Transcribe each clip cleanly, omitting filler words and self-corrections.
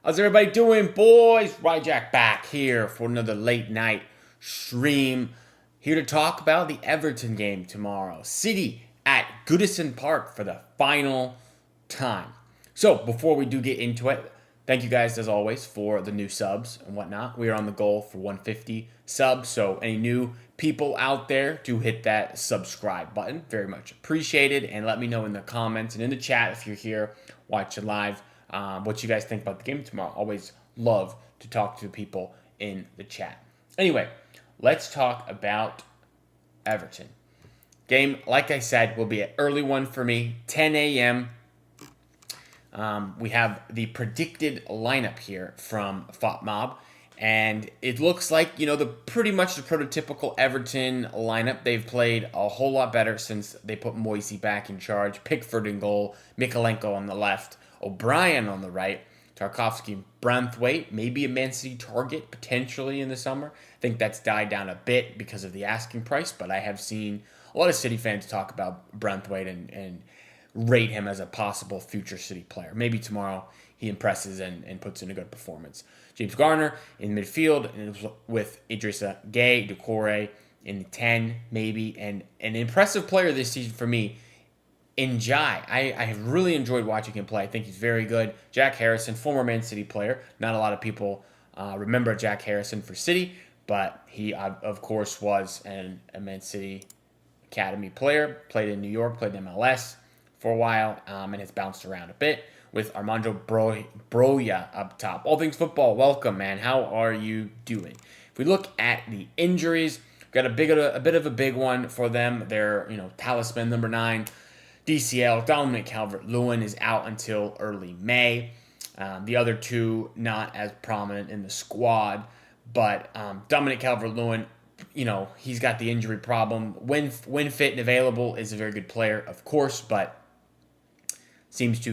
How's everybody doing, boys? Ryjack back here for another late night stream. Here to talk about the Everton game tomorrow. City at Goodison Park for the final time. So, before we do get into it, thank you guys as always for the new subs and whatnot. We are on the goal for 150 subs. So, any new people out there, do hit that subscribe button. Very much appreciated. And let me know in the comments and in the chat if you're here watching live. What you guys think about the game tomorrow. Always love to talk to people in the chat. Anyway, let's talk about Everton. Game, like I said, will be an early one for me, 10 a.m. We have the predicted lineup here from FOTMob, and it looks like, the pretty much the prototypical Everton lineup. They've played a whole lot better since they put Moisey back in charge. Pickford in goal, Mikalenko on the left, O'Brien on the right, Tarkowski, Branthwaite, maybe a Man City target potentially in the summer. I think that's died down a bit because of the asking price, but I have seen a lot of City fans talk about Branthwaite and rate him as a possible future City player. Maybe tomorrow he impresses and puts in a good performance. James Garner in midfield and with Idrissa Gueye, Doucouré in the 10 maybe, and an impressive player this season for me, Njai. I have really enjoyed watching him play. I think he's very good. Jack Harrison, former Man City player. Not a lot of people remember Jack Harrison for City, but he, of course, was a Man City Academy player. Played in New York, played in MLS for a while, and has bounced around a bit with Armando Broya up top. All Things Football, welcome, man. How are you doing? If we look at the injuries, got a bit of a big one for them. Their talisman number 9. DCL, Dominic Calvert-Lewin is out until early May. The other two not as prominent in the squad, but Dominic Calvert-Lewin, he's got the injury problem. When fit and available, is a very good player, of course, but seems to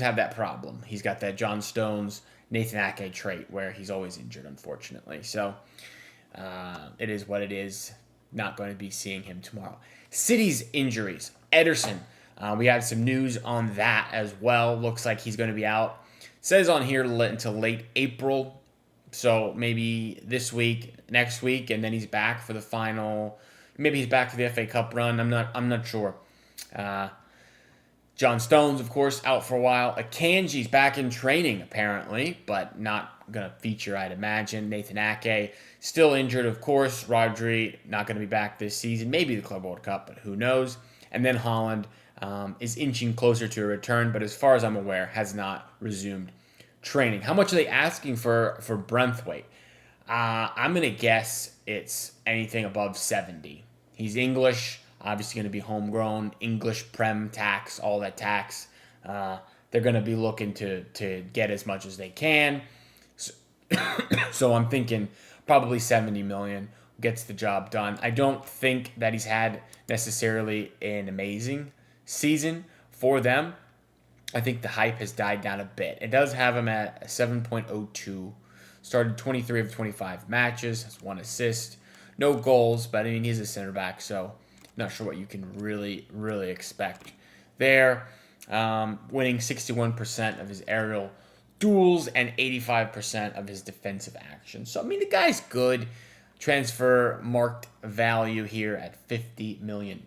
have that problem. He's got that John Stones, Nathan Ake trait where he's always injured, unfortunately. So it is what it is. Not going to be seeing him tomorrow. City's injuries. Ederson. We have some news on that as well. Looks like he's going to be out. Says on here until late April. So maybe this week, next week, and then he's back for the final. Maybe he's back for the FA Cup run. I'm not sure. John Stones, of course, out for a while. Akanji's back in training, apparently, but not going to feature, I'd imagine. Nathan Ake, still injured, of course. Rodri, not going to be back this season. Maybe the Club World Cup, but who knows. And then Holland is inching closer to a return, but as far as I'm aware, has not resumed training. How much are they asking for Branthwaite? I'm going to guess it's anything above 70. He's English. Obviously going to be homegrown, English Prem tax, all that tax. They're going to be looking to get as much as they can. So I'm thinking probably 70 million gets the job done. I don't think that he's had necessarily an amazing season for them. I think the hype has died down a bit. It does have him at a 7.02. Started 23 of 25 matches, has 1 assist. No goals, but I mean, he's a center back, so not sure what you can really, really expect there. Winning 61% of his aerial duels and 85% of his defensive actions. So, I mean, the guy's good. Transfer marked value here at $50 million,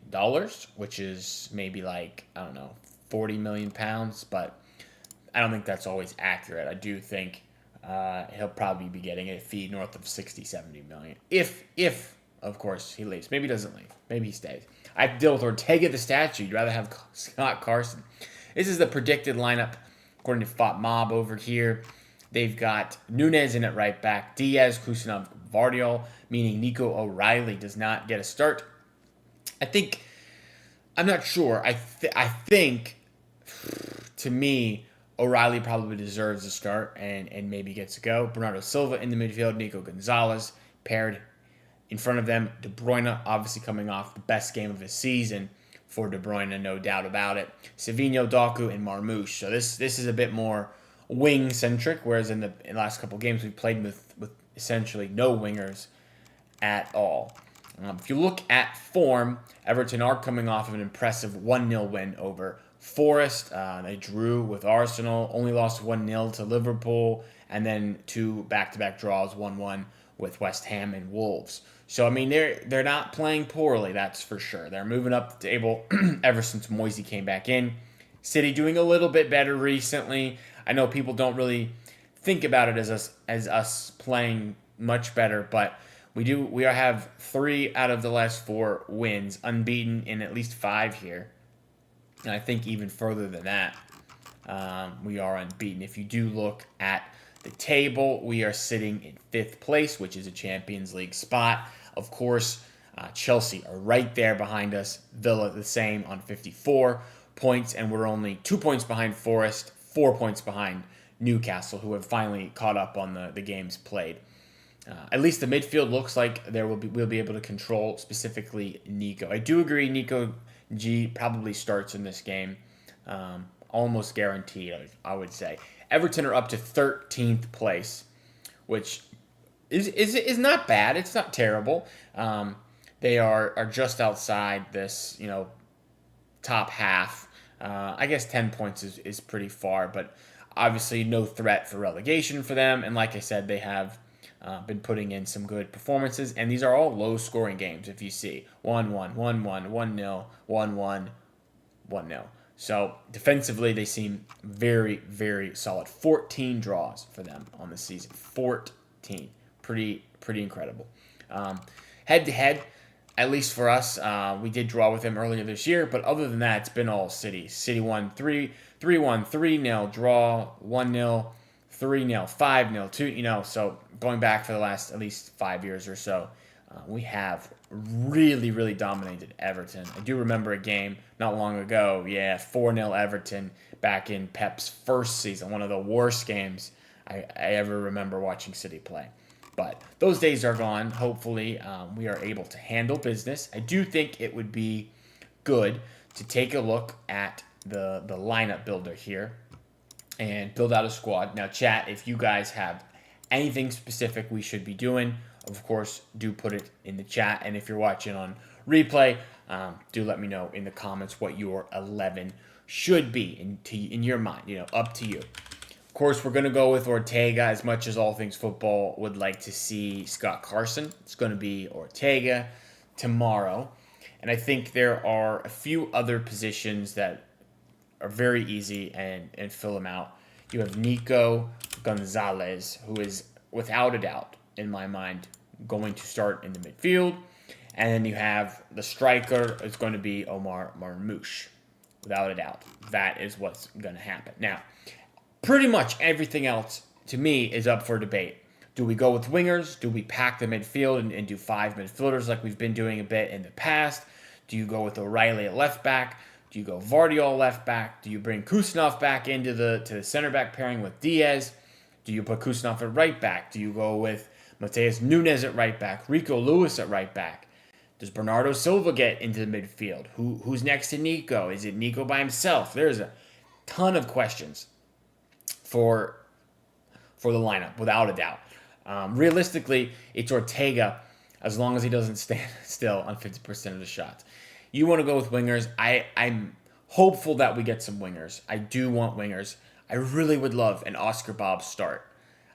which is maybe like, 40 million pounds, but I don't think that's always accurate. I do think he'll probably be getting a fee north of 60, 70 million. If of course, he leaves. Maybe he doesn't leave. Maybe he stays. I have to deal with Ortega the statue. You'd rather have Scott Carson. This is the predicted lineup according to FOTMob over here. They've got Nunez in at right back, Diaz, Kusanov, Vardiol, meaning Nico O'Reilly does not get a start. I'm not sure. I think, to me, O'Reilly probably deserves a start and maybe gets to go. Bernardo Silva in the midfield, Nico Gonzalez paired in front of them. De Bruyne obviously coming off the best game of his season for De Bruyne, no doubt about it. Savinho, Doku, and Marmoush. So this is a bit more wing-centric, whereas in the last couple games we played with essentially no wingers at all. If you look at form, Everton are coming off of an impressive 1-0 win over Forest, they drew with Arsenal, only lost 1-0 to Liverpool, and then 2 back-to-back draws, 1-1 with West Ham and Wolves. So, I mean, they're not playing poorly, that's for sure. They're moving up the table ever since Moisey came back in. City doing a little bit better recently. I know people don't really think about it as us playing much better, but we have 3 out of the last 4 wins, unbeaten in at least 5 here, and I think even further than that, we are unbeaten. If you do look at the table, we are sitting in 5th place, which is a Champions League spot. Of course, Chelsea are right there behind us. Villa the same on 54 points, and we're only 2 points behind Forest, 4 points behind Newcastle, who have finally caught up on the games played. At least the midfield looks like we'll be able to control, specifically Nico. I do agree Nico G probably starts in this game. Almost guaranteed, I would say. Everton are up to 13th place, which is not bad. It's not terrible. They are just outside this, top half. I guess 10 points is pretty far, but obviously no threat for relegation for them. And like I said, they have been putting in some good performances, and these are all low-scoring games. If you see 1-1, 1-1, 1-0, 1-1, 1-0. So defensively, they seem very, very solid. 14 draws for them on the season. 14, pretty incredible. Head to head, at least for us, we did draw with them earlier this year, but other than that, it's been all City. City won 3-1, 3-0 draw, 1-0, 3-0, 5-0, 2. So going back for the last at least 5 years or so, we have really, really dominated Everton. I do remember a game not long ago, 4-0 Everton back in Pep's first season, one of the worst games I ever remember watching City play. But those days are gone. Hopefully, we are able to handle business. I do think it would be good to take a look at the lineup builder here and build out a squad. Now, chat, if you guys have anything specific we should be doing, of course, do put it in the chat. And if you're watching on replay, do let me know in the comments what your 11 should be in your mind. Up to you. Of course, we're going to go with Ortega as much as All Things Football would like to see Scott Carson. It's going to be Ortega tomorrow. And I think there are a few other positions that are very easy and fill them out. You have Nico Gonzalez, who is, without a doubt, in my mind, going to start in the midfield. And then you have the striker is going to be Omar Marmoush, without a doubt. That is what's going to happen. Now, pretty much everything else, to me, is up for debate. Do we go with wingers? Do we pack the midfield and do 5 midfielders like we've been doing a bit in the past? Do you go with O'Reilly at left back? Do you go Vardiol left back? Do you bring Kusanov back into the center back pairing with Diaz? Do you put Kusanov at right back? Do you go with Mateus Nunes at right back? Rico Lewis at right back? Does Bernardo Silva get into the midfield? Who's next to Nico? Is it Nico by himself? There's a ton of questions for the lineup, without a doubt. Realistically, it's Ortega as long as he doesn't stand still on 50% of the shots. You want to go with wingers. I'm hopeful that we get some wingers. I do want wingers. I really would love an Oscar Bob start.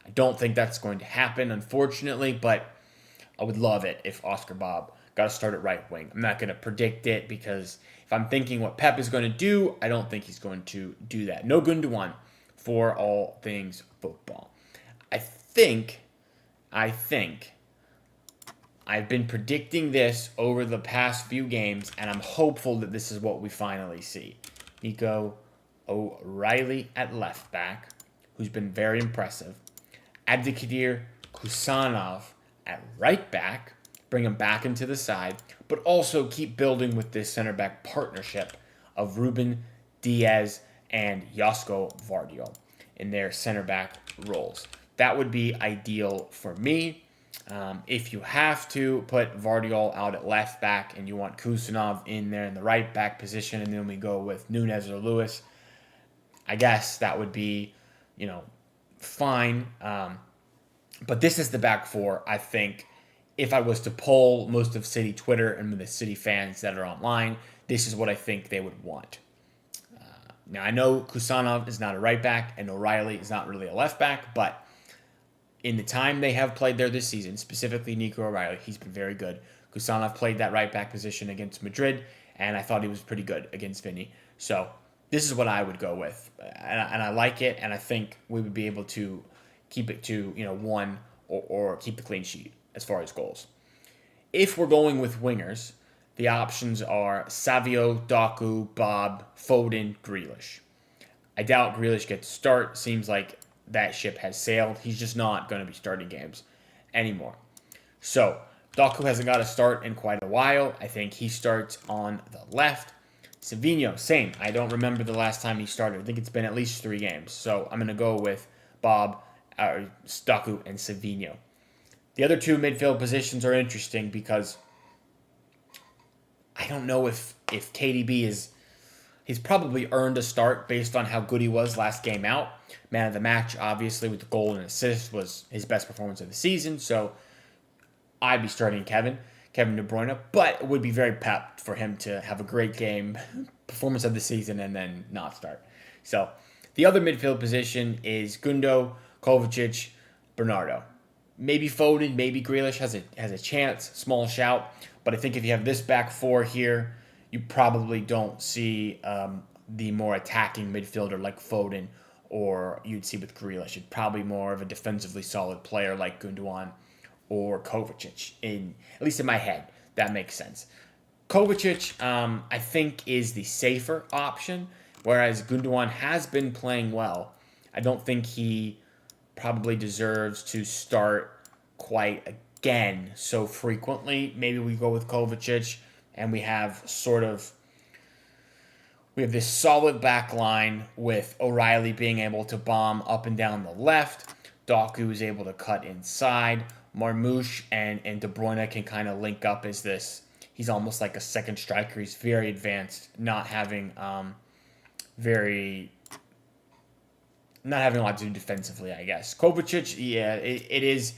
I don't think that's going to happen, unfortunately, but I would love it if Oscar Bob got to start at right wing. I'm not going to predict it because if I'm thinking what Pep is going to do, I don't think he's going to do that. No Gundogan for All Things Football. I think I've been predicting this over the past few games, and I'm hopeful that this is what we finally see. Nico O'Reilly at left back, who's been very impressive. Abdikadir Kusanov at right back, bring him back into the side, but also keep building with this center back partnership of Ruben Diaz and Josko Vardiol in their center back roles. That would be ideal for me. If you have to put Vardiol out at left back and you want Kusanov in there in the right back position, and then we go with Nunes or Lewis, I guess that would be, fine. But this is the back four. I think if I was to poll most of City Twitter and the City fans that are online, this is what I think they would want. Now, I know Kusanov is not a right back and O'Reilly is not really a left back, but in the time they have played there this season, specifically Nico O'Reilly, he's been very good. Kusanov played that right back position against Madrid, and I thought he was pretty good against Vinny. So this is what I would go with, and I like it, and I think we would be able to keep it to one or keep the clean sheet as far as goals. If we're going with wingers, the options are Savio, Doku, Bob, Foden, Grealish. I doubt Grealish gets to start. Seems like that ship has sailed. He's just not going to be starting games anymore. So Doku hasn't got a start in quite a while. I think he starts on the left. Savinho, same. I don't remember the last time he started. I think it's been at least 3 games. So I'm going to go with Bob, Doku, and Savinho. The other 2 midfield positions are interesting because I don't know if KDB he's probably earned a start based on how good he was last game out. Man of the match, obviously, with the goal and assist, was his best performance of the season. So I'd be starting Kevin De Bruyne, but it would be very pepped for him to have a great game, performance of the season, and then not start. So the other midfield position is Gundo, Kovacic, Bernardo. Maybe Foden, maybe Grealish has a chance, small shout. But I think if you have this back 4 here, you probably don't see the more attacking midfielder like Foden or you'd see with Grealish. It's probably more of a defensively solid player like Gundogan or Kovacic. At least in my head, that makes sense. Kovacic, I think, is the safer option, whereas Gundogan has been playing well. I don't think he probably deserves to start quite again so frequently. Maybe we go with Kovacic and we have this solid back line with O'Reilly being able to bomb up and down the left. Doku is able to cut inside. Marmoush and De Bruyne can kind of link up as this. He's almost like a second striker. He's very advanced, not having a lot to do defensively, I guess. Kovacic, yeah, it is.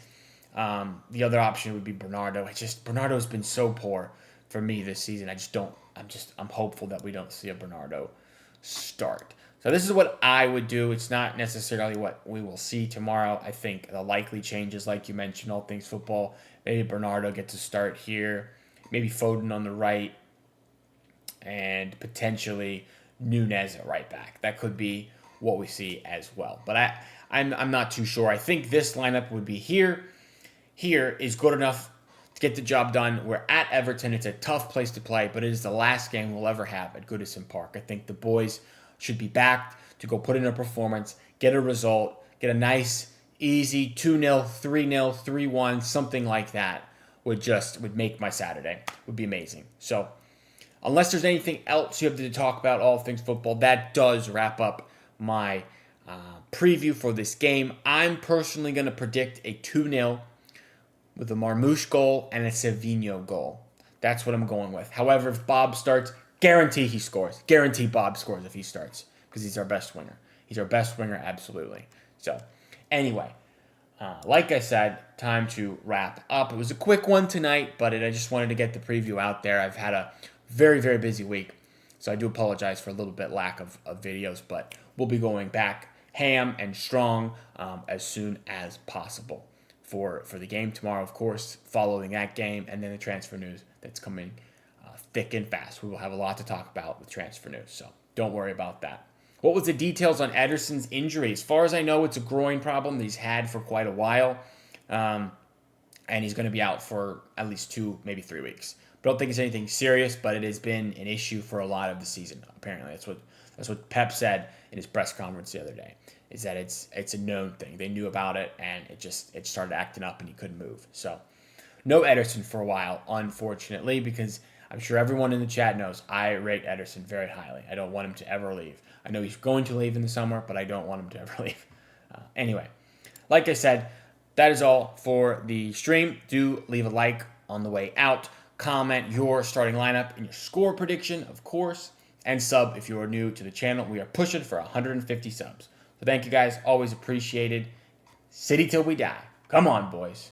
The other option would be Bernardo. Bernardo's been so poor for me this season. I'm hopeful that we don't see a Bernardo start. So this is what I would do. It's not necessarily what we will see tomorrow. I think the likely changes, like you mentioned, all things football. Maybe Bernardo gets a start here. Maybe Foden on the right. And potentially Nunez at right back. That could be what we see as well. But I'm not too sure. I think this lineup would be here. Here is good enough to get the job done. We're at Everton. It's a tough place to play, but it is the last game we'll ever have at Goodison Park. I think the boys should be backed to go put in a performance, get a result, get a nice, easy 2-0, 3-0, 3-1, something like that would make my Saturday. Would be amazing. So unless there's anything else you have to talk about all things football, that does wrap up my preview for this game. I'm personally going to predict a 2-0 with a Marmoush goal and a Savinho goal. That's what I'm going with. However, if Bob starts, guarantee he scores. Guarantee Bob scores if he starts because he's our best winger. He's our best winger, absolutely. So, anyway, like I said, time to wrap up. It was a quick one tonight, but I just wanted to get the preview out there. I've had a very, very busy week, so I do apologize for a little bit lack of videos, but we'll be going back ham and strong as soon as possible for the game tomorrow, of course, following that game, and then the transfer news that's coming thick and fast. We will have a lot to talk about with transfer news, so don't worry about that. What was the details on Ederson's injury? As far as I know, it's a groin problem that he's had for quite a while, and he's going to be out for at least 2, maybe 3 weeks. I don't think it's anything serious, but it has been an issue for a lot of the season, apparently. That's what Pep said in his press conference the other day, is that it's a known thing. They knew about it, and it started acting up, and he couldn't move. So no Ederson for a while, unfortunately, because I'm sure everyone in the chat knows I rate Ederson very highly. I don't want him to ever leave. I know he's going to leave in the summer, but I don't want him to ever leave. Anyway, like I said, that is all for the stream. Do leave a like on the way out. Comment your starting lineup and your score prediction, of course, and sub if you are new to the channel. We are pushing for 150 subs. So thank you guys. Always appreciated. City till we die. Come on, boys.